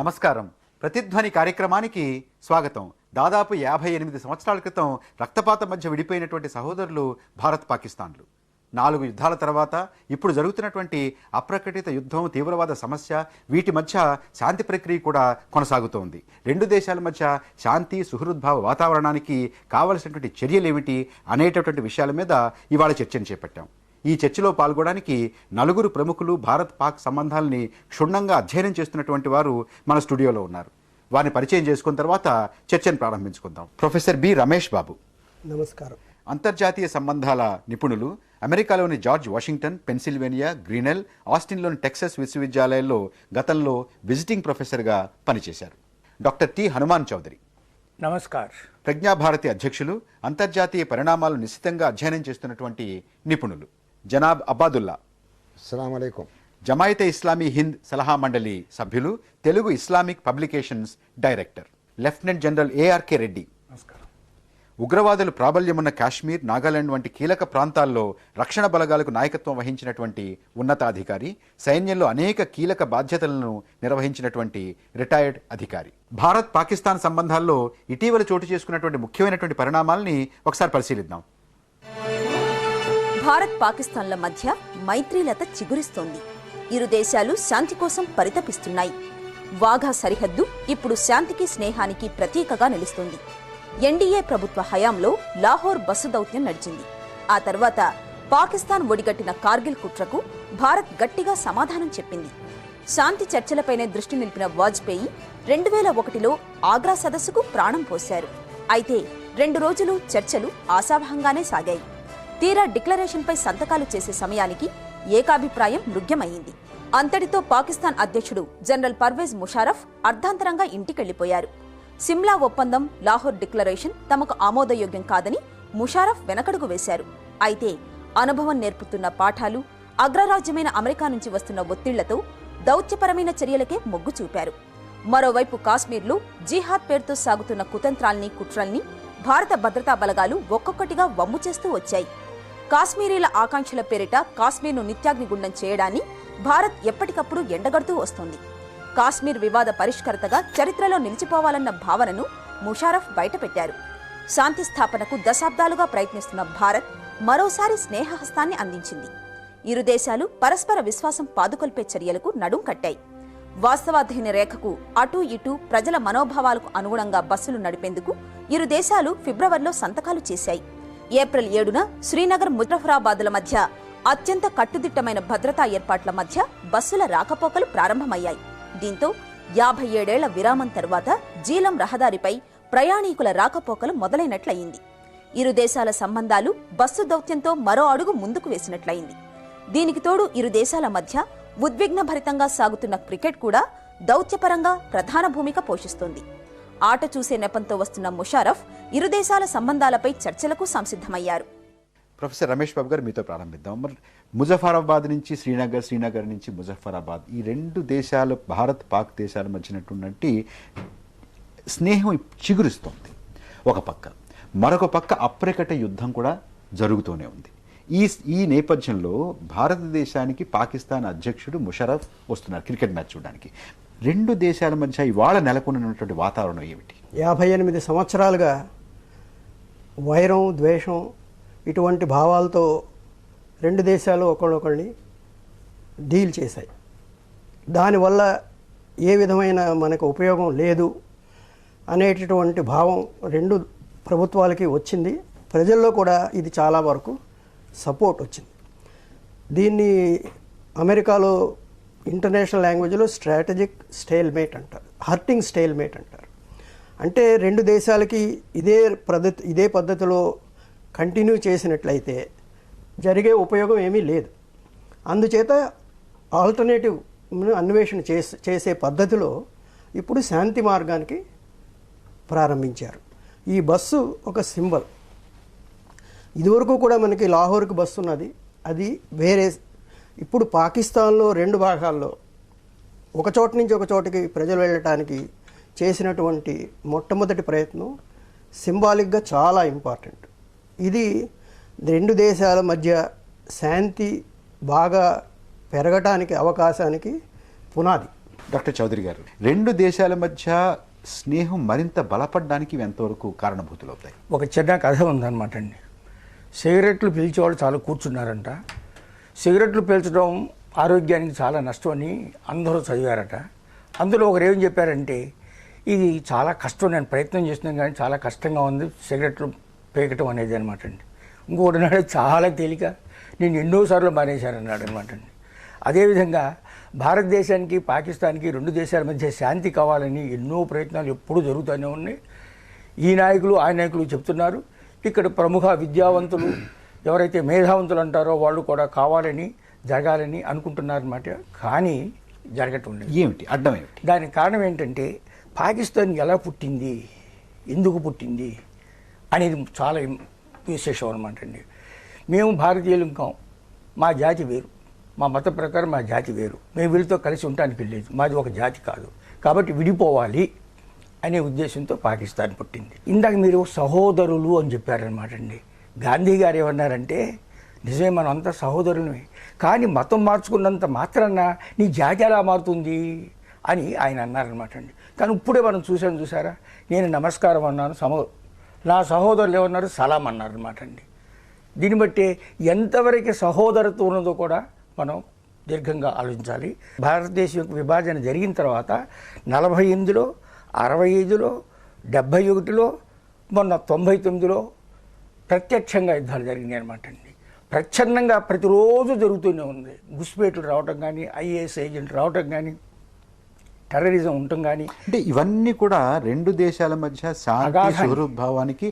నమస్కారం. ప్రతిధ్వని కార్యక్రమానికి స్వాగతం. దాదాపు 58 సంవత్సరాల క్రితం రక్తపాతం మధ్య విడిపోయినటువంటి సహోదరులు భారత్ పాకిస్తాన్లు 4 యుద్ధాల తర్వాత ఇప్పుడు జరుగుతున్నటువంటి అప్రకటిత యుద్ధం, తీవ్రవాద సమస్య, వీటి మధ్య శాంతి ప్రక్రియ కూడా కొనసాగుతోంది. రెండు దేశాల మధ్య శాంతి, సుహృద్భావ వాతావరణానికి కావలసినటువంటి చర్యలేమిటి అనేటటువంటి విషయాల మీద ఇవాళ చర్చను చేపట్టాం. ఈ చర్చలో పాల్గొనడానికి 4 ప్రముఖులు భారత్ పాక్ సంబంధాలని క్షుణ్ణంగా అధ్యయనం చేస్తున్నటువంటి వారు మన స్టూడియోలో ఉన్నారు. వారిని పరిచయం చేసుకున్న తర్వాత చర్చను ప్రారంభించుకుందాం. ప్రొఫెసర్ బి రమేష్ బాబు, నమస్కారం. అంతర్జాతీయ సంబంధాల నిపుణులు, అమెరికాలోని జార్జ్ వాషింగ్టన్, పెన్సిల్వేనియా, గ్రీనెల్, ఆస్టిన్లోని టెక్సస్ విశ్వవిద్యాలయాల్లో గతంలో విజిటింగ్ ప్రొఫెసర్గా పనిచేశారు. డాక్టర్ టి హనుమాన్ చౌదరి, నమస్కార్. ప్రజ్ఞాభారతి అధ్యక్షులు, అంతర్జాతీయ పరిణామాలు నిశ్చితంగా అధ్యయనం చేస్తున్నటువంటి నిపుణులు. జనాబ్ అబ్బాదుల్లా, అస్సలాము అలైకుం. జమాయితే ఇస్లామీ హింద్ సలహా మండలి సభ్యులు, Telugu Islamic publications director. Lieutenant general ARK Reddy, నమస్కారం. ఉగ్రవాదులు ప్రాబల్యమున్న కాశ్మీర్, నాగాలాండ్ వంటి కీలక ప్రాంతాల్లో రక్షణ బలగాలకు నాయకత్వం వహించినటువంటి ఉన్నతాధికారి, సైన్యంలో అనేక కీలక బాధ్యతలను నిర్వహించినటువంటి రిటైర్డ్ అధికారి. భారత్ పాకిస్తాన్ సంబంధాల్లో ఇటీవల చోటు చేసుకున్నటువంటి ముఖ్యమైనటువంటి పరిణామాలని ఒకసారి పరిశీలిద్దాం. భారత్ పాకిస్తాన్ల మధ్య మైత్రీలత చిగురిస్తోంది. ఇరు దేశాలు శాంతి కోసం పరితపిస్తున్నాయి. వాఘా సరిహద్దు ఇప్పుడు శాంతికి, స్నేహానికి ప్రతీకగా నిలుస్తుంది. ఎన్డీఏ ప్రభుత్వ హయాంలో లాహోర్ బస్సు దౌత్యం నడిచింది. ఆ తర్వాత పాకిస్తాన్ ఒడిగట్టిన కార్గిల్ కుట్రకు భారత్ గట్టిగా సమాధానం చెప్పింది. శాంతి చర్చలపైనే దృష్టి నిలిపిన వాజ్పేయి 2001లో ఆగ్రా సదస్సుకు ప్రాణం పోశారు. అయితే 2 రోజులు చర్చలు ఆశావహంగానే సాగాయి. తీరా డిక్లరేషన్పై సంతకాలు చేసే సమయానికి ఏకాభిప్రాయం మృగ్యమయ్యింది. అంతటితో పాకిస్తాన్ అధ్యక్షుడు జనరల్ పర్వేజ్ ముషారఫ్ అర్ధాంతరంగా ఇంటికెళ్లిపోయారు. సిమ్లా ఒప్పందం, లాహోర్ డిక్లరేషన్ తమకు ఆమోదయోగ్యం కాదని ముషారఫ్ వెనకడుగు వేశారు. అయితే అనుభవం నేర్పుతున్న పాఠాలు, అగ్రరాజ్యమైన అమెరికా నుంచి వస్తున్న ఒత్తిళ్లతో దౌత్యపరమైన చర్యలకే మొగ్గు చూపారు. మరోవైపు కాశ్మీర్లో జిహాద్ పేరుతో సాగుతున్న కుతంత్రాల్ని, కుట్రల్ని భారత భద్రతా బలగాలు ఒక్కొక్కటిగా వమ్ము చేస్తూ వచ్చాయి. కాశ్మీరీల ఆకాంక్షల పేరిట కాశ్మీర్ను నిత్యాగ్నిగుండం చేయడాన్ని భారత్ ఎప్పటికప్పుడు ఎండగడుతూ వస్తోంది. కాశ్మీర్ వివాద పరిష్కర్తగా చరిత్రలో నిలిచిపోవాలన్న భావనను ముషారఫ్ బయటపెట్టారు. శాంతి స్థాపనకు దశాబ్దాలుగా ప్రయత్నిస్తున్న భారత్ మరోసారి స్నేహహస్తాన్ని అందించింది. ఇరు దేశాలు పరస్పర విశ్వాసం పాదుకొల్పే చర్యలకు నడుం కట్టాయి. వాస్తవాధీన రేఖకు అటూ ఇటూ ప్రజల మనోభావాలకు అనుగుణంగా బస్సులు నడిపేందుకు ఇరు దేశాలు ఫిబ్రవరిలో సంతకాలు చేశాయి. ఏప్రిల్ 7న శ్రీనగర్, ముజఫరాబాద్ల మధ్య అత్యంత కట్టుదిట్టమైన భద్రతా ఏర్పాట్ల మధ్య బస్సుల రాకపోకలు ప్రారంభమయ్యాయి. దీంతో 57 ఏళ్ల విరామం తర్వాత జీలం రహదారిపై ప్రయాణికుల రాకపోకలు మొదలైనట్లయింది. ఇరు దేశాల సంబంధాలు బస్సు దౌత్యంతో మరో అడుగు ముందుకు వేసినట్లయింది. దీనికి తోడు ఇరు దేశాల మధ్య ఉద్విగ్నభరితంగా సాగుతున్న క్రికెట్ కూడా దౌత్యపరంగా ప్రధాన భూమిక పోషిస్తోంది. ఆట చూసే నెపంతో వస్తున్న ముషారఫ్ ఇరు దేశాల సంబంధాలపై చర్చలకు సంసిద్ధమయ్యారు. ప్రొఫెసర్ రమేష్ బాబు గారు, మీతో ప్రారంభిద్దాం. మరి ముజఫరాబాద్ నుంచి శ్రీనగర్, శ్రీనగర్ నుంచి ముజఫరాబాద్, ఈ 2 దేశాలు, భారత్ పాక్ దేశాల మధ్యనటువంటి స్నేహం చిగురిస్తోంది ఒక పక్క. మరొక పక్క అప్రకట యుద్ధం కూడా జరుగుతూనే ఉంది. ఈ నేపథ్యంలో భారతదేశానికి పాకిస్తాన్ అధ్యక్షుడు ముషరఫ్ వస్తున్నారు క్రికెట్ మ్యాచ్ చూడడానికి. 2 దేశాల మధ్య ఇవాళ నెలకొన్నటువంటి వాతావరణం ఏమిటి? 58 సంవత్సరాలుగా వైరం, ద్వేషం, ఇటువంటి భావాలతో 2 దేశాలు ఒకళ్ళొకళ్ళని డీల్ చేశాయి. దానివల్ల ఏ విధమైన మనకు ఉపయోగం లేదు అనేటటువంటి భావం 2 ప్రభుత్వాలకి వచ్చింది. ప్రజల్లో కూడా ఇది చాలా వరకు సపోర్ట్ వచ్చింది. దీన్ని అమెరికాలో ఇంటర్నేషనల్ లాంగ్వేజ్లో స్ట్రాటజిక్ స్టేల్మేట్ అంటారు, హర్టింగ్ స్టేల్మేట్ అంటారు. అంటే 2 దేశాలకి ఇదే పద్ధతిలో కంటిన్యూ చేసినట్లయితే జరిగే ఉపయోగం ఏమీ లేదు. అందుచేత ఆల్టర్నేటివ్ అన్వేషణ చేసే పద్ధతిలో ఇప్పుడు శాంతి మార్గానికి ప్రారంభించారు. ఈ బస్సు ఒక సింబల్. ఇదివరకు కూడా మనకి లాహోర్కి బస్సు ఉన్నది, అది వేరే. ఇప్పుడు పాకిస్తాన్లో 2 భాగాల్లో ఒక చోట నుంచి ఒక చోటికి ప్రజలు వెళ్ళటానికి చేసినటువంటి మొట్టమొదటి ప్రయత్నం సింబాలిక్గా చాలా ఇంపార్టెంట్. ఇది 2 దేశాల మధ్య శాంతి బాగా పెరగటానికి అవకాశానికి పునాది. డాక్టర్ చౌదరి గారు, రెండు దేశాల మధ్య స్నేహం మరింత బలపడడానికి ఇవి ఎంతవరకు కారణభూతులు అవుతాయి? ఒక చిన్న కథ ఉందన్నమాట అండి. సిగరెట్లు పీల్చేవాళ్ళు చాలా కూర్చున్నారంట. సిగరెట్లు పీల్చడం ఆరోగ్యానికి చాలా నష్టం అని అందరూ చదివారట. అందులో ఒకరు ఏం చెప్పారంటే, ఇది చాలా కష్టం, నేను ప్రయత్నం చేస్తున్నాను కానీ చాలా కష్టంగా ఉంది సిగరెట్లు పీకటం అనేది అనమాట అండి. ఇంకొకటి నాడు చాలా తేలిక, నేను ఎన్నోసార్లు మానేశానన్నాడు అనమాట అండి. అదేవిధంగా భారతదేశానికి పాకిస్తాన్కి రెండు దేశాల మధ్య శాంతి కావాలని ఎన్నో ప్రయత్నాలు ఎప్పుడూ జరుగుతూనే ఉన్నాయి. ఈ నాయకులు ఆ నాయకులు చెప్తున్నారు. ఇక్కడ ప్రముఖ విద్యావంతులు ఎవరైతే మేధావంతులు అంటారో వాళ్ళు కూడా కావాలని జరగాలని అనుకుంటున్నారన్నమాట. కానీ జరగటం లేదు. ఏమిటి అడ్డం ఏమిటి? దానికి కారణం ఏంటంటే, పాకిస్తాన్ ఎలా పుట్టింది, ఎందుకు పుట్టింది అనేది చాలా విశేషం అనమాట అండి. మేము భారతీయులు కాం, మా జాతి వేరు, మా మత ప్రకారం మా జాతి వేరు, మేము వీళ్ళతో కలిసి ఉండటానికి వెళ్ళలేదు, మాది ఒక జాతి కాదు, కాబట్టి విడిపోవాలి అనే ఉద్దేశంతో పాకిస్తాన్ పుట్టింది. ఇందాక మీరు సహోదరులు అని చెప్పారనమాట అండి. గాంధీ గారు ఏమన్నారంటే, నిజమే మనం అంతా సహోదరులమే, కానీ మతం మార్చుకున్నంత మాత్రాన నీ జాతి ఎలా మారుతుంది అని ఆయన అన్నారనమాట అండి. కానీ ఇప్పుడే మనం చూసారా, నేను నమస్కారం అన్నాను, నా సహోదరులు ఏమన్నారు, సలాం అన్నారనమాట అండి. దీన్ని బట్టి ఎంతవరకు సహోదరత్వం ఉన్నదో కూడా మనం దీర్ఘంగా ఆలోచించాలి. భారతదేశం యొక్క విభజన జరిగిన తర్వాత 48లో, 65లో, 71లో, మొన్న 99లో ప్రత్యక్షంగా యుద్ధాలు జరిగినాయి అనమాట అండి. ప్రచ్ఛన్నంగా ప్రతిరోజు జరుగుతూనే ఉంది. గుస్పేట్లు రావటం కానీ, ఐఏఎస్ ఏజెంట్ రావటం కానీ, టెర్రరిజం ఉండటం కానీ, అంటే ఇవన్నీ కూడా రెండు దేశాల మధ్య శాంతి సుహృద్భావానికి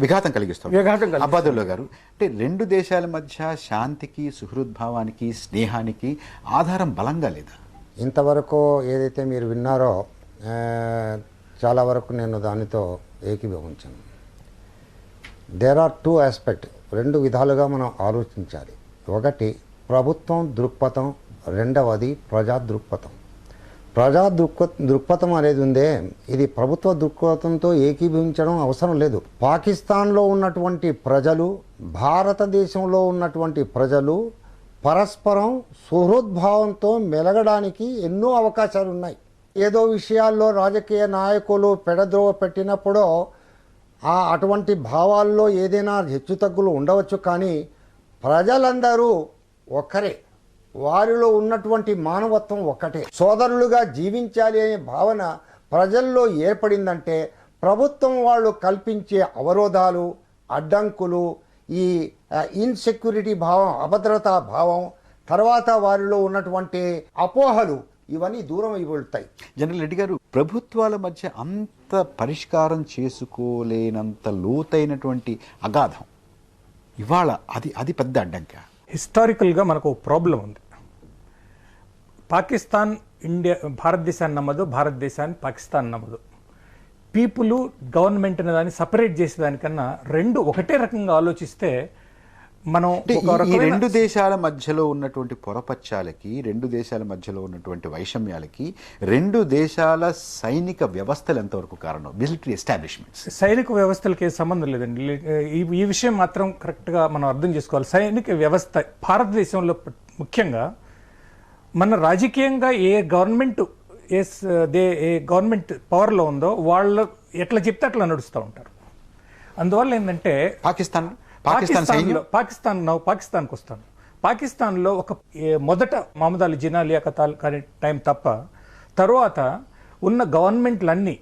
విఘాతం కలిగిస్తాయి. అబ్బాదుల్లా గారు, అంటే రెండు దేశాల మధ్య శాంతికి సుహృద్భావానికి స్నేహానికి ఆధారం బలంగా లేదా? ఇంతవరకు ఏదైతే మీరు విన్నారో చాలా వరకు నేను దానితో ఏకీభవించాను. దేర్ ఆర్ టూ ఆస్పెక్ట్, రెండు విధాలుగా మనం ఆలోచించాలి. ఒకటి ప్రభుత్వం దృక్పథం, రెండవది ప్రజా దృక్పథం. ప్రజా దృక్పథం అనేది ఉందే, ఇది ప్రభుత్వ దృక్పథంతో ఏకీభవించడం అవసరం లేదు. పాకిస్తాన్లో ఉన్నటువంటి ప్రజలు, భారతదేశంలో ఉన్నటువంటి ప్రజలు పరస్పరం సుహృద్భావంతో మెలగడానికి ఎన్నో అవకాశాలు ఉన్నాయి. ఏదో విషయాల్లో రాజకీయ నాయకులు పెడద్రోవ పెట్టినప్పుడో అటువంటి భావాల్లో ఏదైనా హెచ్చుతగ్గులు ఉండవచ్చు, కానీ ప్రజలందరూ ఒక్కరే, వారిలో ఉన్నటువంటి మానవత్వం ఒక్కటే, సోదరులుగా జీవించాలి అనే భావన ప్రజల్లో ఏర్పడిందంటే ప్రభుత్వం వాళ్ళు కల్పించే అవరోధాలు, అడ్డంకులు, ఈ ఇన్సెక్యూరిటీ భావం, అభద్రతా భావం, తర్వాత వారిలో ఉన్నటువంటి అపోహలు, ఇవన్నీ దూరం అయిపోతాయి. జనరల్ రెడ్డి గారు, ప్రభుత్వాల మధ్య అంత పరిష్కారం చేసుకోలేనంత లోతైనటువంటి అగాధం ఇవాళ అది పెద్ద అడ్డంక. హిస్టారికల్గా మనకు ఒక ప్రాబ్లం ఉంది. పాకిస్తాన్ భారతదేశాన్ని నమ్మదు, భారతదేశాన్ని పాకిస్తాన్ నమ్మదు. పీపుల్ గవర్నమెంట్ అనే దాన్ని సపరేట్ చేసేదానికన్నా రెండు ఒకటే రకంగా ఆలోచిస్తే మనం ఈ రెండు దేశాల మధ్యలో ఉన్నటువంటి పొరపచ్చాలకి, రెండు దేశాల మధ్యలో ఉన్నటువంటి వైషమ్యాలకి రెండు దేశాల సైనిక వ్యవస్థలు ఎంతవరకు కారణం? మిలిటరీ ఎస్టాబ్లిష్మెంట్స్, సైనిక వ్యవస్థలకి ఏ సంబంధం లేదండి. ఈ విషయం మాత్రం కరెక్ట్గా మనం అర్థం చేసుకోవాలి. సైనిక వ్యవస్థ భారతదేశంలో ముఖ్యంగా మన రాజకీయంగా ఏ గవర్నమెంట్ పవర్లో ఉందో వాళ్ళు ఎట్లా చెప్తే అట్లా నడుస్తూ ఉంటారు. అందువల్ల ఏంటంటే పాకిస్తాన్కి వస్తాను. పాకిస్తాన్లో ఒక మొదట మహమ్మద్ అలీ జిన్నా లియాఖత్ అలీ టైం తప్ప తర్వాత ఉన్న గవర్నమెంట్లన్నీ,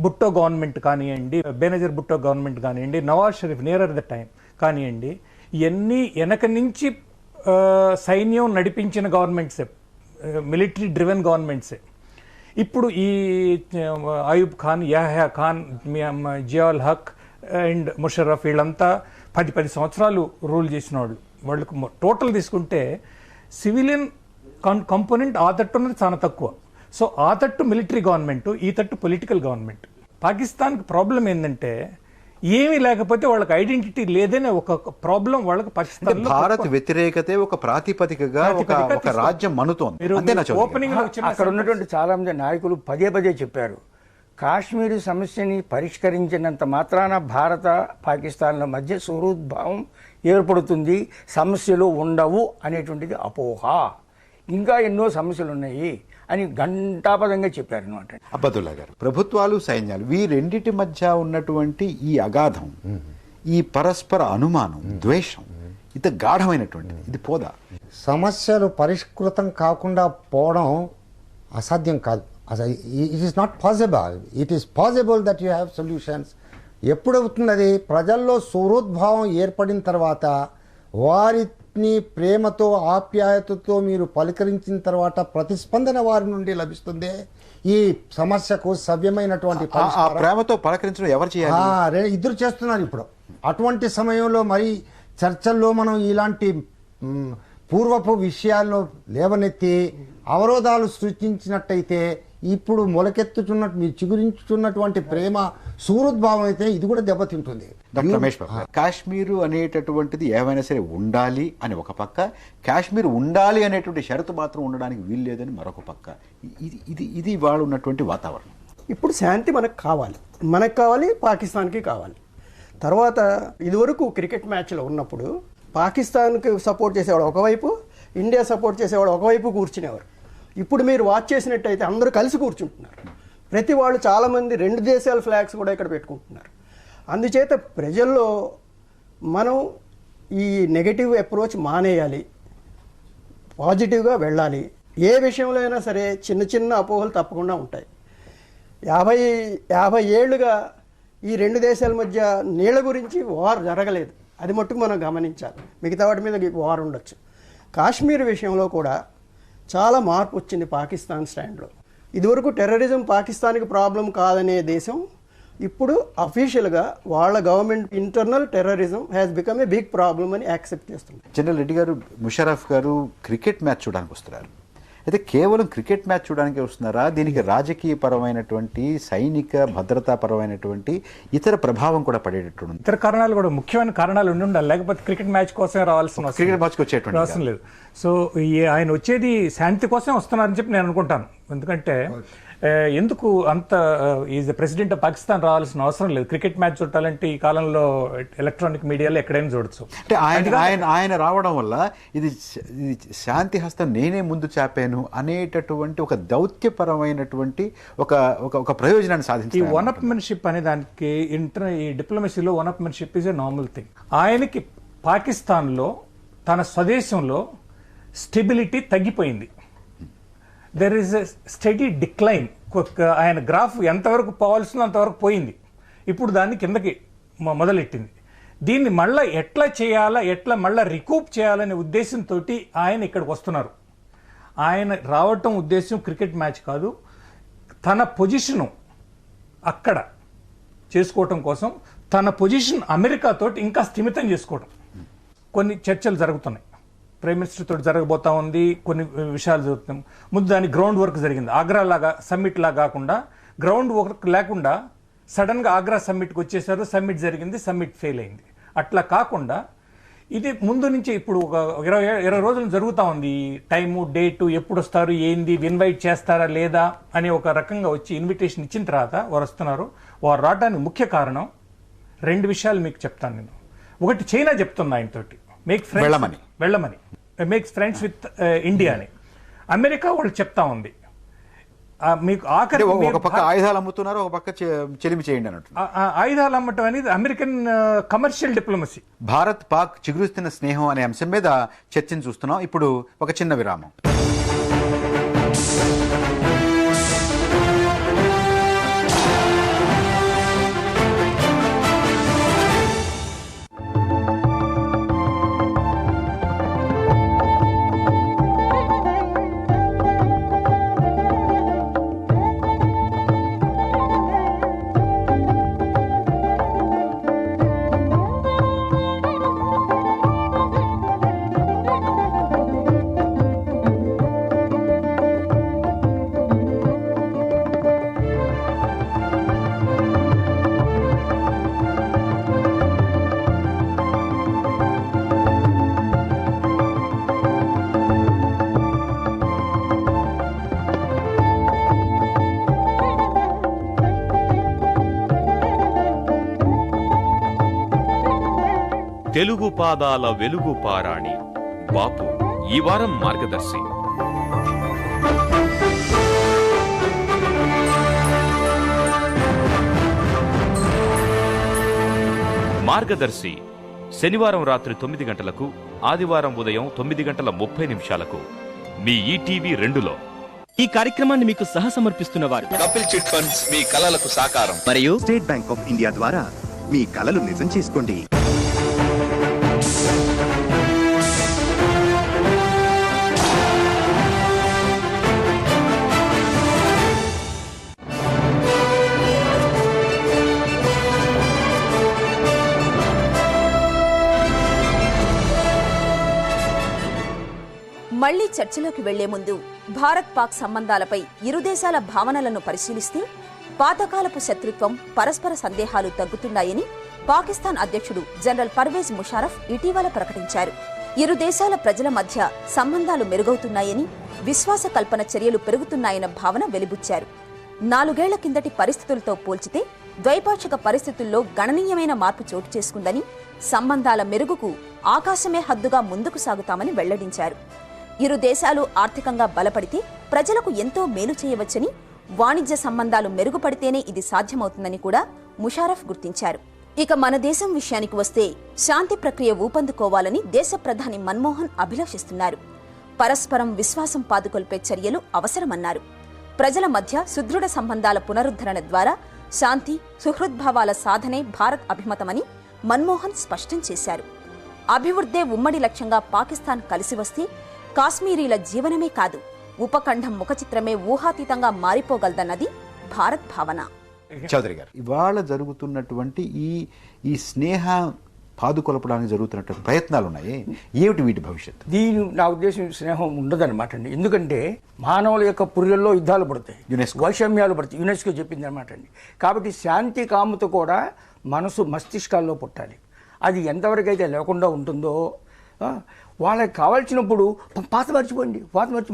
భుట్టో గవర్నమెంట్ కానివ్వండి, బేనజీర్ భుట్టో గవర్నమెంట్ కానివ్వండి, Nawaz Sharif near the time కానివ్వండి, ఇవన్నీ వెనక నుంచి సైన్యం నడిపించిన గవర్నమెంట్సే, మిలిటరీ డ్రివెన్ గవర్నమెంట్సే. ఇప్పుడు ఈ అయూబ్ ఖాన్, యాహ్యా ఖాన్, జియాల్ హక్ అండ్ ముషర్రఫ్ వీళ్ళంతా 10 సంవత్సరాలు రూల్ చేసిన వాళ్ళకు టోటల్ తీసుకుంటే సివిలియన్ కంపోనెంట్ ఆ తట్టు ఉన్నది చాలా తక్కువ. సో ఆ తట్టు మిలిటరీ గవర్నమెంట్, ఈ తట్టు పొలిటికల్ గవర్నమెంట్. పాకిస్తాన్కి ప్రాబ్లం ఏంటంటే ఏమీ లేకపోతే వాళ్ళకి ఐడెంటిటీ లేదనే ఒక ప్రాబ్లం వాళ్ళకి పాకిస్తాన్. భారత్ వ్యతిరేకతే ఒక ప్రాతిపదికగా ఒక రాజ్యం మనుతోంది. ఓపెనింగ్ అక్కడ ఉన్నటువంటి చాలా మంది నాయకులు పదే చెప్పారు, కాశ్మీర్ సమస్యని పరిష్కరించినంత మాత్రాన భారత పాకిస్తాన్ల మధ్య సుహృద్భావం ఏర్పడుతుంది, సమస్యలు ఉండవు అనేటువంటిది అపోహ. ఇంకా ఎన్నో సమస్యలు ఉన్నాయి. అని ఘంటాపదంగా చెప్పారనమాట. అబ్బాదుల్లా గారు, ప్రభుత్వాలు సైన్యాలు వీరెండిటి మధ్య ఉన్నటువంటి ఈ అగాధం, ఈ పరస్పర అనుమానం, ద్వేషం ఇంత గాఢమైనటువంటిది, ఇది పోదా? సమస్యలు పరిష్కృతం కాకుండా పోవడం అసాధ్యం కాదు. It is not possible. It is possible that you have solutions. ఎప్పుడవుతుంది అది? ప్రజల్లో సౌహృద్భావం ఏర్పడిన తర్వాత, వారిని ప్రేమతో ఆప్యాయతతో మీరు పలకరించిన తర్వాత ప్రతిస్పందన వారి నుండి లభిస్తుంది. ఈ సమస్యకు సవ్యమైనటువంటి ఆ ప్రేమతో పలకరించడం ఎవరు చేయాలి? ఇద్దరు చేస్తున్నారు ఇప్పుడు. అటువంటి సమయంలో మరి చర్చల్లో మనం ఇలాంటి పూర్వపు విషయాల్లో లేవనెత్తి అవరోధాలు సృష్టించినట్టయితే ఇప్పుడు మొలకెత్తుచున్నట్టు మీరు చిగురించుచున్నటువంటి ప్రేమ సూహృద్భావం అయితే ఇది కూడా దెబ్బతింటుంది. డాక్టర్ రమేష్ బాబు, కాశ్మీరు అనేటటువంటిది ఏమైనా సరే ఉండాలి అని ఒక పక్క, కాశ్మీర్ ఉండాలి అనేటువంటి షరతు మాత్రం ఉండడానికి వీలు లేదని మరొక పక్క, ఇది వాళ్ళు ఉన్నటువంటి వాతావరణం. ఇప్పుడు శాంతి మనకు కావాలి, పాకిస్తాన్కి కావాలి. తర్వాత ఇదివరకు క్రికెట్ మ్యాచ్లో ఉన్నప్పుడు పాకిస్తాన్కి సపోర్ట్ చేసేవాడు ఒకవైపు, ఇండియా సపోర్ట్ చేసేవాడు ఒకవైపు కూర్చునేవారు. ఇప్పుడు మీరు వాచ్ చేసినట్టయితే అందరూ కలిసి కూర్చుంటున్నారు. ప్రతి వాళ్ళు చాలామంది రెండు దేశాల ఫ్లాగ్స్ కూడా ఇక్కడ పెట్టుకుంటున్నారు. అందుచేత ప్రజల్లో మనం ఈ నెగటివ్ అప్రోచ్ మానేయాలి, పాజిటివ్గా వెళ్ళాలి. ఏ విషయంలో అయినా సరే చిన్న చిన్న అపోహలు తప్పకుండా ఉంటాయి. 50 ఏళ్లుగా ఈ రెండు దేశాల మధ్య నీళ్ల గురించి వార్ జరగలేదు, అది మట్టుకు మనం గమనించాలి. మిగతా వాటి మీద వార్ ఉండొచ్చు. కాశ్మీర్ విషయంలో కూడా చాలా మార్పు వచ్చింది పాకిస్తాన్ స్టాండ్లో. ఇదివరకు టెర్రరిజం పాకిస్తాన్కి ప్రాబ్లం కాదనే దేశం ఇప్పుడు అఫీషియల్గా వాళ్ళ government internal terrorism has become a big problem అని యాక్సెప్ట్ చేస్తుంది. జనరల్ రెడ్డి గారు, ముషరఫ్ గారు క్రికెట్ మ్యాచ్ చూడడానికి వస్తున్నారు. అయితే కేవలం క్రికెట్ మ్యాచ్ చూడడానికి వస్తున్నారా? దీనికి రాజకీయ పరమైనటువంటి, సైనిక భద్రతా పరమైనటువంటి ఇతర ప్రభావం కూడా పడేటట్టు ఇతర కారణాలు కూడా, ముఖ్యమైన కారణాలు ఉండాలి. లేకపోతే క్రికెట్ మ్యాచ్ కోసమే రావాల్సిన క్రికెట్ మ్యాచ్కి వచ్చేటువంటి అవసరం లేదు. సో ఆయన వచ్చేది శాంతి కోసం వస్తున్నారని చెప్పి నేను అనుకుంటాను. ఎందుకంటే ఎందుకు అంత is the president of Pakistan రావాల్సిన అవసరం లేదు. క్రికెట్ మ్యాచ్ చూడాలంటే ఈ కాలంలో ఎలక్ట్రానిక్ మీడియాలో ఎక్కడైనా చూడొచ్చు. అంటే ఆయన రావడం వల్ల ఇది శాంతి హస్తం నేనే ముందు చాపాను అనేటటువంటి ఒక దౌత్యపరమైనటువంటి ఒక ప్రయోజనాన్ని సాధించారు. ఈ వన్ అప్ మెన్షిప్ అనే దానికి ఈ డిప్లొమసీలో oneupmanship is a normal thing. ఆయనకి పాకిస్తాన్లో తన స్వదేశంలో స్టెబిలిటీ తగ్గిపోయింది. There is a steady decline. ఆయన గ్రాఫ్ ఎంతవరకు పోవాల్సిందో అంతవరకు పోయింది. ఇప్పుడు దాన్ని కిందకి మొదలెట్టింది. దీన్ని మళ్ళీ ఎట్లా చేయాలా, ఎట్లా మళ్ళీ రికూప్ చేయాలనే ఉద్దేశంతో ఆయన ఇక్కడికి వస్తున్నారు. ఆయన రావటం ఉద్దేశం క్రికెట్ మ్యాచ్ కాదు, తన పొజిషను అక్కడ చేసుకోవటం కోసం, తన పొజిషన్ అమెరికాతో ఇంకా స్థిమితం చేసుకోవటం. కొన్ని చర్చలు జరుగుతున్నాయి, ప్రైమ్ మినిస్టర్ తోటి జరగబోతా ఉంది, కొన్ని విషయాలు జరుగుతున్నాం. ముందు దాని గ్రౌండ్ వర్క్ జరిగింది. ఆగ్రా లాగా సమ్మిట్ లాగా కాకుండా, గ్రౌండ్ వర్క్ లేకుండా సడన్గా ఆగ్రా సమ్మిట్కి వచ్చేసారు. సమ్మిట్ జరిగింది, సమ్మిట్ ఫెయిల్ అయింది. అట్లా కాకుండా ఇది ముందు నుంచి ఇప్పుడు ఒక 20 రోజులు జరుగుతూ ఉంది. టైము, డేటు, ఎప్పుడు వస్తారు, ఏంది, ఇన్వైట్ చేస్తారా లేదా అనే ఒక రకంగా వచ్చి ఇన్విటేషన్ ఇచ్చిన తర్వాత వారు వస్తున్నారు. వారు రావడానికి ముఖ్య కారణం 2 విషయాలు మీకు చెప్తాను నేను. ఒకటి, చైనా చెప్తుంది ఆయనతోటి వెళ్ళమని, మేక్స్ ఫ్రెండ్స్ విత్ ఇండియా అని. అమెరికా వాళ్ళు చెప్తా ఉంది మీకు ఆఖరి ఒక పక్క ఆయుధాలు అమ్ముతున్నారు, ఒక పక్క చెలిమి చేయండి అన్నట్టు. ఆయుధాలు అమ్మటం అనేది American commercial diplomacy. Bharat Pak చిగురుస్తున్న స్నేహం అనే అంశం మీద చర్చను చూస్తున్నాం. ఇప్పుడు ఒక చిన్న విరామం. తెలుగు పాదాల వెలుగు పారాణి బాపు ఈ వారం మార్గదర్శి. మార్గదర్శి శనివారం రాత్రి 9 గంటలకు, ఆదివారం ఉదయం 9:30 మీ ఈటీవీ 2లో. ఈ కార్యక్రమాన్ని మీకు సహసమర్పిస్తున్న వారు కపిల్ చిట్ ఫండ్స్, మీ కలలకు సాకారం. మరియు స్టేట్ బ్యాంక్ ఆఫ్ ఇండియా ద్వారా మీ కలలు నిజం చేసుకోండి. మళ్లీ చర్చలోకి వెళ్లే ముందు భారత్ పాక్ సంబంధాలపై ఇరు దేశాల భావనలను పరిశీలిస్తే పాతకాలపు శత్రుత్వం, పరస్పర సందేహాలు తగ్గుతున్నాయని పాకిస్తాన్ అధ్యక్షుడు జనరల్ పర్వేజ్ ముషారఫ్ ఇటీవల ప్రకటించారు. ఇరు దేశాల ప్రజల మధ్య సంబంధాలు మెరుగవుతున్నాయని, విశ్వాస కల్పన చర్యలు పెరుగుతున్నాయన్న భావన వెలిబుచ్చారు. 4 ఏళ్ల కిందటి పరిస్థితులతో పోల్చితే ద్వైపాక్షిక పరిస్థితుల్లో గణనీయమైన మార్పు చోటు చేసుకుందని, సంబంధాల మెరుగుకు ఆకాశమే హద్దుగా ముందుకు సాగుతామని వెల్లడించారు. ఇరు దేశాలు ఆర్థికంగా బలపడితే ప్రజలకు ఎంతో మేలు చేయవచ్చని, వాణిజ్య సంబంధాలు మెరుగుపడితేనే ఇది సాధ్యమవుతుందని కూడా ముషారఫ్ గుర్తించారు. ఇక మన దేశం విషయానికి వస్తే శాంతి ప్రక్రియ ఊపందుకోవాలని దేశ ప్రధాని మన్మోహన్ అభిలాషిస్తున్నారు. పరస్పరం విశ్వాసం పాదుకొల్పే చర్యలు అవసరమన్నారు. ప్రజల మధ్య సుదృఢ సంబంధాల పునరుద్ధరణ ద్వారా శాంతి, సుహృద్భావాల సాధనే భారత్ అభిమతమని మన్మోహన్ స్పష్టం చేశారు. అభివృద్ధే ఉమ్మడి లక్ష్యంగా పాకిస్తాన్ కలిసి వస్తే కాశ్మీరీల జీవనమే కాదు, ఉపఖండం ముఖచిత్రమే ఊహాతీతంగా మారిపోగలదన్నది భారత్ భావన. చౌదరి గారు, ఇవాళ జరుగుతున్నటువంటి ఈ స్నేహ పాదుకొలపడానికి జరుగుతున్నటువంటి ప్రయత్నాలు ఉన్నాయి, ఏమిటి వీటి భవిష్యత్తు? దీని నా ఉద్దేశం స్నేహం ఉండదన్నమాట అండి. ఎందుకంటే మానవుల యొక్క పుర్రెల్లో యుద్ధాలు పడతాయి, వైషమ్యాలు పడతాయి, యునెస్కో చెప్పింది అనమాట అండి. కాబట్టి శాంతి కాముతో కూడా మనసు మస్తిష్కాల్లో పుట్టాలి. అది ఎంతవరకు అయితే లేకుండా ఉంటుందో వాళ్ళకి కావాల్సినప్పుడు పాత మర్చిపోండి,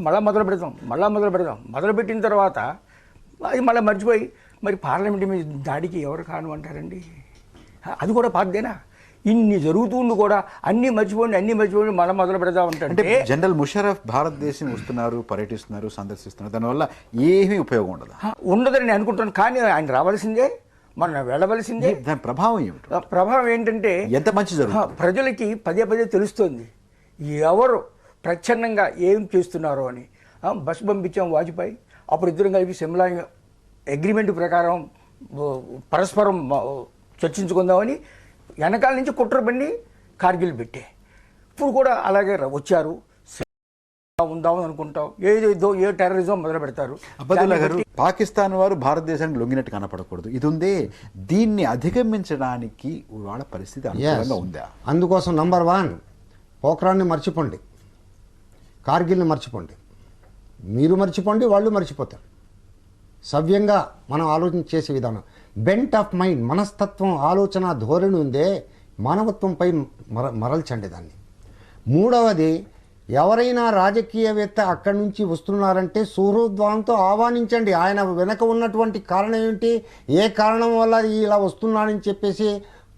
మళ్ళీ మొదలు పెడదాం. మొదలుపెట్టిన తర్వాత అది మళ్ళీ మర్చిపోయి మరి పార్లమెంట్ మీద దాడికి ఎవరు కాను అంటారండి? అది కూడా పాతదేనా? ఇన్ని జరుగుతుండు కూడా అన్నీ మర్చిపోండి మళ్ళీ మొదలు పెడదాం అంటే జనరల్ ముషరఫ్ భారతదేశం వస్తున్నారు, పర్యటిస్తున్నారు, సందర్శిస్తున్నారు, దానివల్ల ఏమీ ఉపయోగం ఉండదని నేను అనుకుంటాను. కానీ ఆయన రావాల్సిందే, మనం వెళ్ళవలసిందే. దాని ప్రభావం ఏమిటి? ప్రభావం ఏంటంటే ఎంత మంచి జరుగుతుంది, ప్రజలకి పదే తెలుస్తోంది ఎవరు ప్రచ్ఛన్నంగా ఏం చేస్తున్నారో అని. బస్సు పంపించాం వాజ్పేయి, అప్పుడు ఇద్దరం కలిపి సిమ్లా అగ్రిమెంట్ ప్రకారం పరస్పరం చర్చించుకుందామని వెనకాల నుంచి కుట్ర బండి కార్గిల్ పెట్టే. ఇప్పుడు కూడా అలాగే వచ్చారు, ఉందామని అనుకుంటాం, ఏ టెర్రరిజం మొదలు పెడతారు. అబ్దుల్లా గారు, పాకిస్తాన్ వారు భారతదేశానికి లొంగినట్టు కనపడకూడదు, ఇది ఉంది. దీన్ని అధిగమించడానికి వాళ్ళ పరిస్థితి అనుకూలంగా ఉందా? అందుకోసం నంబర్ 1 పోఖ్రాన్ని మర్చిపోండి, కార్గిల్ని మర్చిపోండి, మీరు మర్చిపోండి, వాళ్ళు మర్చిపోతారు. సవ్యంగా మనం ఆలోచన చేసే విధానం, బెంట్ ఆఫ్ మైండ్, మనస్తత్వం, ఆలోచన ధోరణి ఉందే, మానవత్వంపై మరల్చండి దాన్ని. 3వది, ఎవరైనా రాజకీయవేత్త అక్కడి నుంచి వస్తున్నారంటే సుహృద్భావంతో ఆహ్వానించండి. ఆయన వెనక ఉన్నటువంటి కారణం ఏమిటి, ఏ కారణం వల్ల ఇలా వస్తున్నాడని చెప్పేసి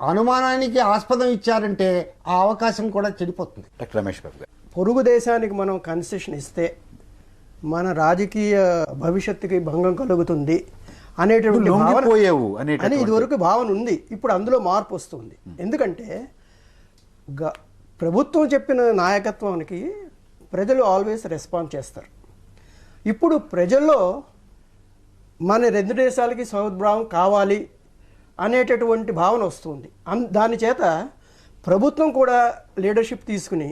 అనుమానానికి ఆస్పదం ఇచ్చారంటే ఆ అవకాశం కూడా చెడిపోతుంది. డాక్టర్ రమేష్ బాబు గారు, పొరుగు దేశానికి మనం కన్సెషన్ ఇస్తే మన రాజకీయ భవిష్యత్తుకి భంగం కలుగుతుంది అనేటువంటి భావన ఇదివరకు భావన ఉంది. ఇప్పుడు అందులో మార్పు వస్తుంది. ఎందుకంటే ప్రభుత్వం చెప్పిన నాయకత్వానికి ప్రజలు ఆల్వేస్ రెస్పాండ్ చేస్తారు. ఇప్పుడు ప్రజల్లో మన 2 దేశాలకి సౌద్భావం కావాలి అనేటటువంటి భావన వస్తుంది. దాని చేత ప్రభుత్వం కూడా లీడర్షిప్ తీసుకుని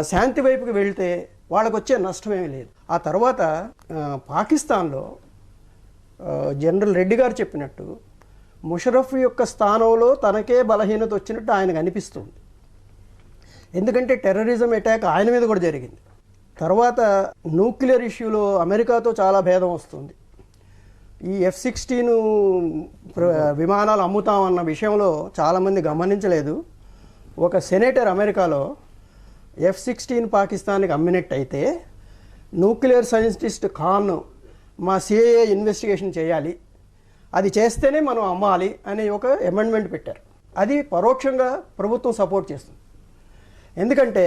శాంతి వైపుకి వెళ్తే వాళ్ళకు వచ్చే నష్టమేమీ లేదు. ఆ తర్వాత పాకిస్తాన్లో జనరల్ రెడ్డి గారు చెప్పినట్టు ముషరఫ్ యొక్క స్థానంలో తనకే బలహీనత వచ్చినట్టు ఆయనకు అనిపిస్తుంది. ఎందుకంటే టెర్రరిజం అటాక్ ఆయన మీద కూడా జరిగింది. తర్వాత న్యూక్లియర్ ఇష్యూలో అమెరికాతో చాలా భేదం వస్తుంది. ఈ F-16 విమానాలు అమ్ముతామన్న విషయంలో చాలామంది గమనించలేదు. ఒక సెనేటర్ అమెరికాలో F-16 పాకిస్తాన్కి అమ్మినట్టయితే న్యూక్లియర్ సైంటిస్ట్ ఖాన్ మా CIA ఇన్వెస్టిగేషన్ చేయాలి, అది చేస్తేనే మనం అమ్మాలి అనే ఒక అమెండ్మెంట్ పెట్టారు. అది పరోక్షంగా ప్రభుత్వం సపోర్ట్ చేస్తుంది. ఎందుకంటే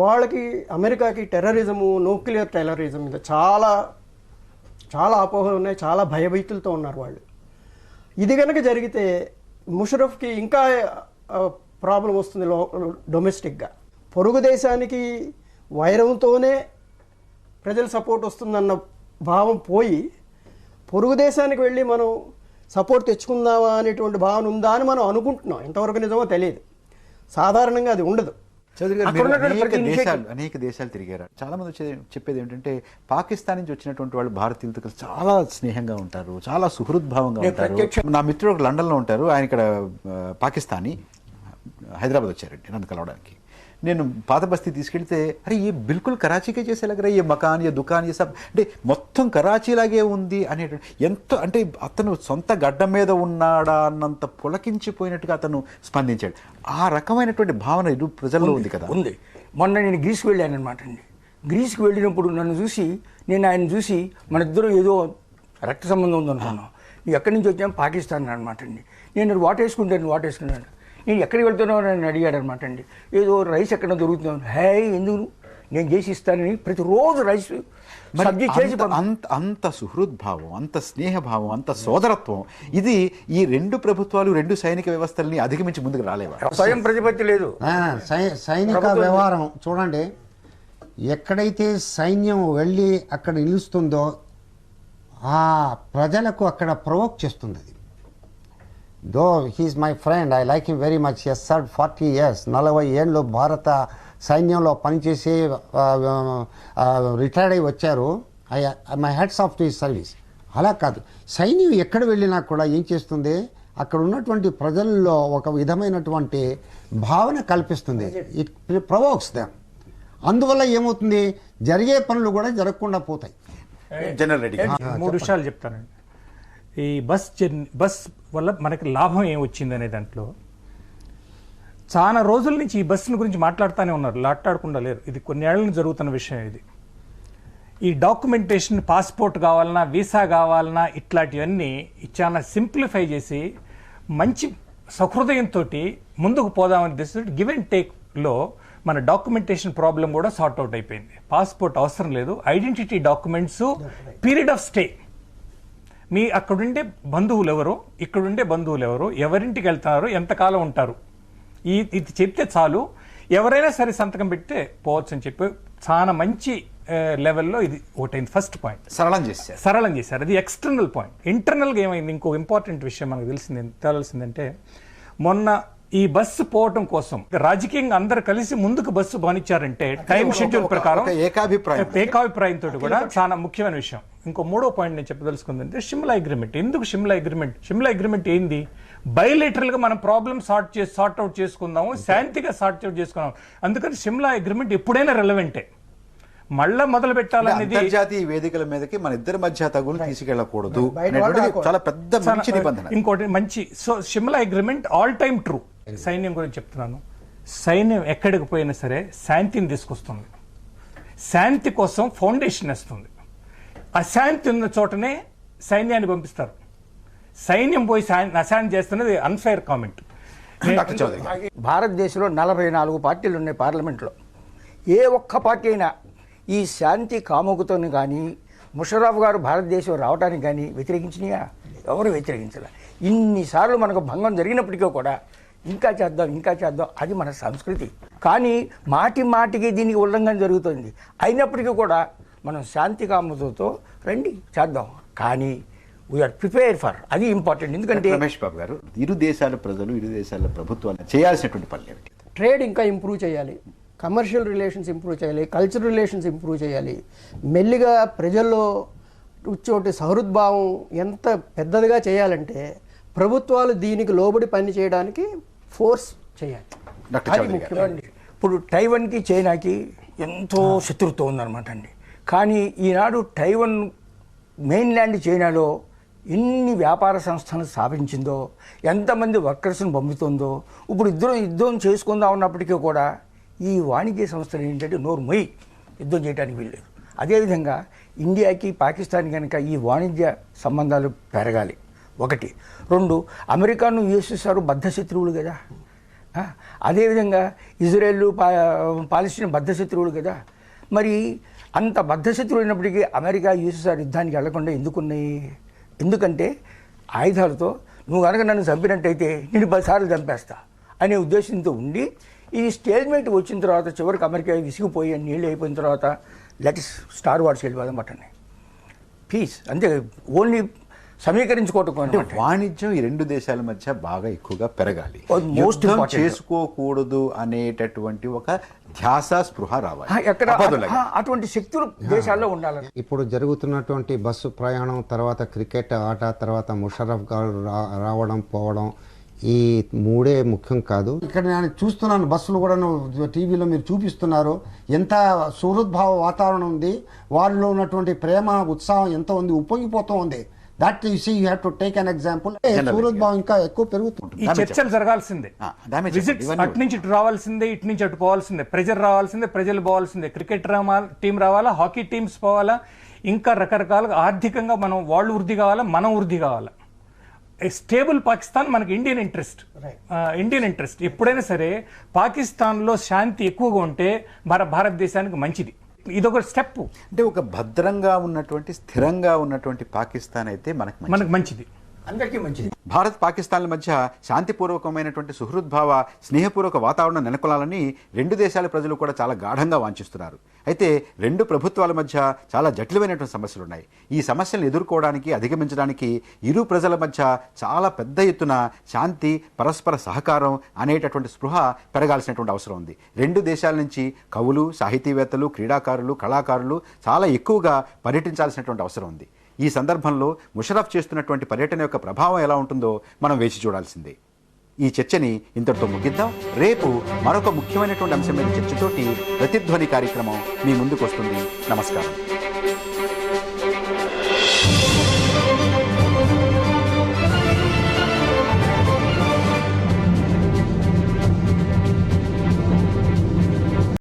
వాళ్ళకి అమెరికాకి టెర్రరిజము, న్యూక్లియర్ టెర్రరిజం మీద చాలా చాలా అపోహలు ఉన్నాయి, చాలా భయభీతులతో ఉన్నారు వాళ్ళు. ఇది కనుక జరిగితే ముషరఫ్కి ఇంకా ప్రాబ్లం వస్తుంది డొమెస్టిక్గా. పొరుగు దేశానికి వైరంతోనే ప్రజల సపోర్ట్ వస్తుందన్న భావం పోయి పొరుగు దేశానికి వెళ్ళి మనం సపోర్ట్ తెచ్చుకుందామా అనేటువంటి భావన ఉందా అని మనం అనుకుంటున్నాం. ఎంతవరకు నిజమో తెలియదు. సాధారణంగా అది ఉండదు. చౌదరి గారు, అక్కడ మీరు ఉన్నటువంటి అనేక దేశాలు తిరిగారు. చాలా మంది చెప్పేది ఏంటంటే పాకిస్తాన్ నుంచి వచ్చినటువంటి వాళ్ళు భారతీయులతో కలిసి చాలా స్నేహంగా ఉంటారు, చాలా సుహృద్భావంగా ఉంటారు. నా మిత్రుడు ఒక లండన్లో ఉంటారు, ఆయన ఇక్కడ పాకిస్తానీ హైదరాబాద్ వచ్చారండి నన్ను కలవడానికి. నేను పాత బస్తీ తీసుకెళ్తే అరే ఈ బిల్కుల్ కరాచీకే చేసేలాగరా, ఏ మకాన్ ఏ దుకాన్ ఏ సబ్ అంటే మొత్తం కరాచీలాగే ఉంది అనేటువంటి ఎంత అంటే అతను సొంత గడ్డ మీద ఉన్నాడా అన్నంత పులకించిపోయినట్టుగా అతను స్పందించాడు. ఆ రకమైనటువంటి భావన ఇరు ప్రజల్లో ఉంది కదా. ఉంది. మొన్న నేను గ్రీస్కి వెళ్ళాను అనమాట అండి. గ్రీస్కి వెళ్ళినప్పుడు నన్ను చూసి నేను ఆయన చూసి మన ఇద్దరు ఏదో రక్త సంబంధం ఉందనుకున్నాను. నువ్వు ఎక్కడి నుంచి వచ్చాను? పాకిస్తాన్ అనమాట అండి. నేను వాట్ వేసుకున్నాను. నేను ఎక్కడికి వెళ్తున్నావు అని అడిగాడు అనమాట అండి. ఏదో రైస్ ఎక్కడ దొరుకుతున్నాను. హే ఎందుకు నేను చేసి ఇస్తానని ప్రతిరోజు రైస్ సబ్జీ చేసి అంత సుహృద్భావం, అంత స్నేహభావం, అంత సోదరత్వం ఇది ఈ రెండు ప్రభుత్వాలు రెండు సైనిక వ్యవస్థల్ని అధిగమించి ముందుకు రాలేవా? స్వయం ప్రతిపత్తి లేదు. సైనిక వ్యవహారం చూడండి, ఎక్కడైతే సైన్యం వెళ్ళి అక్కడ నిలుస్తుందో ఆ ప్రజలకు అక్కడ ప్రొవోక్ చేస్తుంది. అది though he's my friend, I like him very much, he has served 40 years 40 ఏళ్ళు భారత సైన్యంలో పనిచేసి రిటైర్డ్ అయి వచ్చారు. My hats off to his service. అలా కాదు, సైన్యం ఎక్కడ వెళ్ళినా కూడా ఏం చేస్తుంది, అక్కడ ఉన్నటువంటి ప్రజల్లో ఒక విధమైనటువంటి భావన కల్పిస్తుంది. It provokes them. అందువల్ల ఏమవుతుంది, జరిగే పనులు కూడా జరగకుండా పోతాయి. జనరల్ రెడ్డి 3 విషయాలు చెప్తానండి. ఈ బస్ వల్ల మనకి లాభం ఏం వచ్చింది అనే దాంట్లో చాలా రోజుల నుంచి ఈ బస్సుల గురించి మాట్లాడుతూనే ఉన్నారు, మాట్లాడకుండా లేరు. ఇది కొన్ని ఏళ్ళ నుంచి జరుగుతున్న విషయం. ఇది ఈ డాక్యుమెంటేషన్, పాస్పోర్ట్ కావాలన్నా, వీసా కావాలన్నా, ఇట్లాంటివన్నీ చాలా సింప్లిఫై చేసి మంచి సహృదయంతో ముందుకు పోదామని దిశ గివ్ అండ్ టేక్లో మన డాక్యుమెంటేషన్ ప్రాబ్లం కూడా సార్ట్ అవుట్ అయిపోయింది. పాస్పోర్ట్ అవసరం లేదు, identity documents, period of stay, మీ అక్కడుండే బంధువులు ఎవరు, ఇక్కడుండే బంధువులు ఎవరు, ఎవరింటికి వెళ్తున్నారు, ఎంతకాలం ఉంటారు, ఇది చెప్తే చాలు, ఎవరైనా సరే సంతకం పెడితే పోవచ్చు అని చెప్పి చాలా మంచి లెవెల్లో ఇది ఒకటైంది. ఫస్ట్ పాయింట్ సరళం చేశారు. అది ఎక్స్టర్నల్ పాయింట్. ఇంటర్నల్గా ఏమైంది, ఇంకో ఇంపార్టెంట్ విషయం మనకు తెలిసిందంటే మొన్న ఈ బస్సు పోవటం కోసం రాజకీయంగా అందరు కలిసి ముందుకు బస్సు బానిచ్చారంటే టైం షెడ్యూల్ ప్రకారం ఏకాభిప్రాయంతో కూడా చాలా ముఖ్యమైన విషయం. ఇంకో 3వ పాయింట్ నేను చెప్పదలుచుకుందంటే షిమ్లా అగ్రిమెంట్. ఎందుకు షిమ్లా అగ్రిమెంట్ ఏంది? బయోలేటరల్ గా మనం ప్రాబ్లమ్ సార్ట్ అవుట్ చేసుకుందాము, శాంతిగా సార్ట్ అవుట్ చేసుకున్నాము. అందుకని షిమ్లా అగ్రిమెంట్ ఎప్పుడైనా రెలవెంటే. మళ్ళా మొదలు పెట్టాలనేది అంతర్జాతీయ వేదికల మీదకి మన ఇద్దరి మధ్య తగులు తీసుకెళ్లకూడదు, చాలా పెద్ద మంచి నిబంధన. ఇంకోటి మంచి Shimla agreement all time true. సైన్యం గురించి చెప్తున్నాను. సైన్యం ఎక్కడికి పోయినా సరే శాంతిని తీసుకొస్తుంది, శాంతి కోసం ఫౌండేషన్ వేస్తుంది. అశాంతి ఉన్న చోటనే సైన్యాన్ని పంపిస్తారు. సైన్యం పోయి అశాంతి చేస్తున్నది అన్ఫైర్ కామెంట్. భారతదేశంలో 44 పార్టీలు ఉన్నాయి పార్లమెంట్లో. ఏ ఒక్క పార్టీ అయినా ఈ శాంతి కాముకుతోని కానీ ముషర్రఫ్ గారు భారతదేశం రావడానికి కానీ వ్యతిరేకించినాయా? ఎవరు వ్యతిరేకించాలి. ఇన్నిసార్లు మనకు భంగం జరిగినప్పటికీ కూడా ఇంకా చేద్దాం, అది మన సంస్కృతి. కానీ మాటికి దీనికి ఉల్లంఘన జరుగుతుంది. అయినప్పటికీ కూడా మనం శాంతి కాముకతో రండి చేద్దాం, కానీ వీఆర్ ప్రిపేర్ ఫర్, అది ఇంపార్టెంట్. ఎందుకంటే రమేష్ బాబు గారు, ఇరు దేశాల ప్రజలు, ఇరు దేశాల ప్రభుత్వాలు చేయాల్సినటువంటి పనులు ఏమిటి? ట్రేడ్ ఇంకా ఇంప్రూవ్ చేయాలి, కమర్షియల్ రిలేషన్స్ ఇంప్రూవ్ చేయాలి, కల్చరల్ రిలేషన్స్ ఇంప్రూవ్ చేయాలి. మెల్లిగా ప్రజల్లో ఉచ్చోటి సహృద్భావం ఎంత పెద్దదిగా చేయాలంటే ప్రభుత్వాలు దీనికి లోబడి పని చేయడానికి ఫోర్స్ చేయాలి. అది ముఖ్యమండి. ఇప్పుడు టైవన్కి చైనాకి ఎంతో శత్రుత్వం ఉందన్నమాట అండి. కానీ ఈనాడు టైవన్ మెయిన్ల్యాండ్ చైనాలో ఎన్ని వ్యాపార సంస్థలను స్థాపించిందో, ఎంతమంది వర్కర్స్ని పంపుతుందో. ఇప్పుడు యుద్ధం చేసుకుందాం ఉన్నప్పటికీ కూడా ఈ వాణిజ్య సంస్థలు ఏంటంటే నోరు మొయ్యి, యుద్ధం చేయడానికి వీల్లేదు. అదేవిధంగా ఇండియాకి పాకిస్తాన్ కనుక ఈ వాణిజ్య సంబంధాలు పెరగాలి, 1. 2, అమెరికాను యుఎస్ఎస్ఆర్ బద్ధశత్రువులు కదా. అదేవిధంగా ఇజ్రాయెల్ పాలస్తీనా బద్ధశత్రువులు కదా. మరి అంత బద్ధశత్రువులు అయినప్పటికీ అమెరికా యుఎస్ఎస్ఆర్ యుద్ధానికి వెళ్లకుండా ఎందుకున్నాయి? ఎందుకంటే ఆయుధాలతో నువ్వు కనుక నన్ను చంపినట్టయితే నేను 10 సార్లు చంపేస్తా అనే ఉద్దేశంతో ఉండి ఇది స్టేల్మేట్ వచ్చిన తర్వాత చివరికి అమెరికా విసిగిపోయి నీళ్ళు అయిపోయిన తర్వాత లెట్స్ స్టార్ వార్స్ వెళ్ళిపోదాం పట్టండి పీస్ అంతే, ఓన్లీ సమీకరించుకోవటం అంటే అనమాట. వాణిజ్యం ఈ రెండు దేశాల మధ్య బాగా ఎక్కువగా పెరగాలి, Most యుద్ధం important. చేసుకోకూడదు అనేటటువంటి ఒక ధ్యాస స్పృహ రావాలి. ఎక్కడ అపదులుగా. అటువంటి శక్తులు దేశాల్లో ఉండాలని. ఇప్పుడు జరుగుతున్నటువంటి బస్సు ప్రయాణం, తర్వాత క్రికెట్ ఆట, తర్వాత ముషరఫ్ గారు రావడం పోవడం, ఈ మూడే ముఖ్యం కాదు. ఇక్కడ నేను చూస్తున్నాను బస్సులు కూడా టీవీలో మీరు చూపిస్తున్నారు, ఎంత సుహృద్భావ వాతావరణం ఉంది, వారిలో ఉన్నటువంటి ప్రేమ ఉత్సాహం ఎంత ఉంది, ఉప్పొంగిపోతూ ఉంది. That you see you have to take an example. సుహృద్భావం ఇంకా ఎక్కువ పెరుగుతుంది. ఈ చర్చలు జరగాల్సిందే, విజిట్స్ అటు నుంచి ఇటు రావాల్సిందే, ఇటు నుంచి అటు పోవాల్సిందే, ప్రెజర్ రావాల్సిందే, ప్రజలు పోవాల్సిందే, క్రికెట్ టీం రావాలా, హాకీ టీమ్స్ పోవాలా, ఇంకా రకరకాలుగా ఆర్థికంగా మనం వాళ్ళు వృద్ధి కావాలా, మనం వృద్ధి కావాలా. స్టేబుల్ పాకిస్తాన్ మనకి ఇండియన్ ఇంట్రెస్ట్. ఎప్పుడైనా సరే పాకిస్తాన్లో శాంతి ఎక్కువగా ఉంటే భారతదేశానికి మంచిది. ఇదొక స్టెప్. అంటే ఒక భద్రంగా ఉన్నటువంటి స్థిరంగా ఉన్నటువంటి పాకిస్తాన్ అయితే మనకు మంచిది, అందరికీ మంచిది. భారత్ పాకిస్తాన్ల మధ్య శాంతిపూర్వకమైనటువంటి సుహృద్భావ స్నేహపూర్వక వాతావరణం నెలకొలాలని రెండు దేశాల ప్రజలు కూడా చాలా గాఢంగా వాంఛిస్తున్నారు. అయితే రెండు ప్రభుత్వాల మధ్య చాలా జటిలమైనటువంటి సమస్యలు ఉన్నాయి. ఈ సమస్యలను ఎదుర్కోవడానికి, అధిగమించడానికి ఇరు ప్రజల మధ్య చాలా పెద్ద ఎత్తున శాంతి, పరస్పర సహకారం అనేటటువంటి స్పృహ పెరగాల్సినటువంటి అవసరం ఉంది. రెండు దేశాల నుంచి కవులు, సాహితీవేత్తలు, క్రీడాకారులు, కళాకారులు చాలా ఎక్కువగా పర్యటించాల్సినటువంటి అవసరం ఉంది. ఈ సందర్భంలో ముషరఫ్ చేస్తున్నటువంటి పర్యటన యొక్క ప్రభావం ఎలా ఉంటుందో మనం వేచి చూడాల్సిందే. ఈ చర్చని ఇంతటితో ముగిద్దాం. రేపు మరొక ముఖ్యమైనటువంటి అంశం మీద చర్చతోటి ప్రతిధ్వని కార్యక్రమం మీ ముందుకు వస్తుంది. నమస్కారం.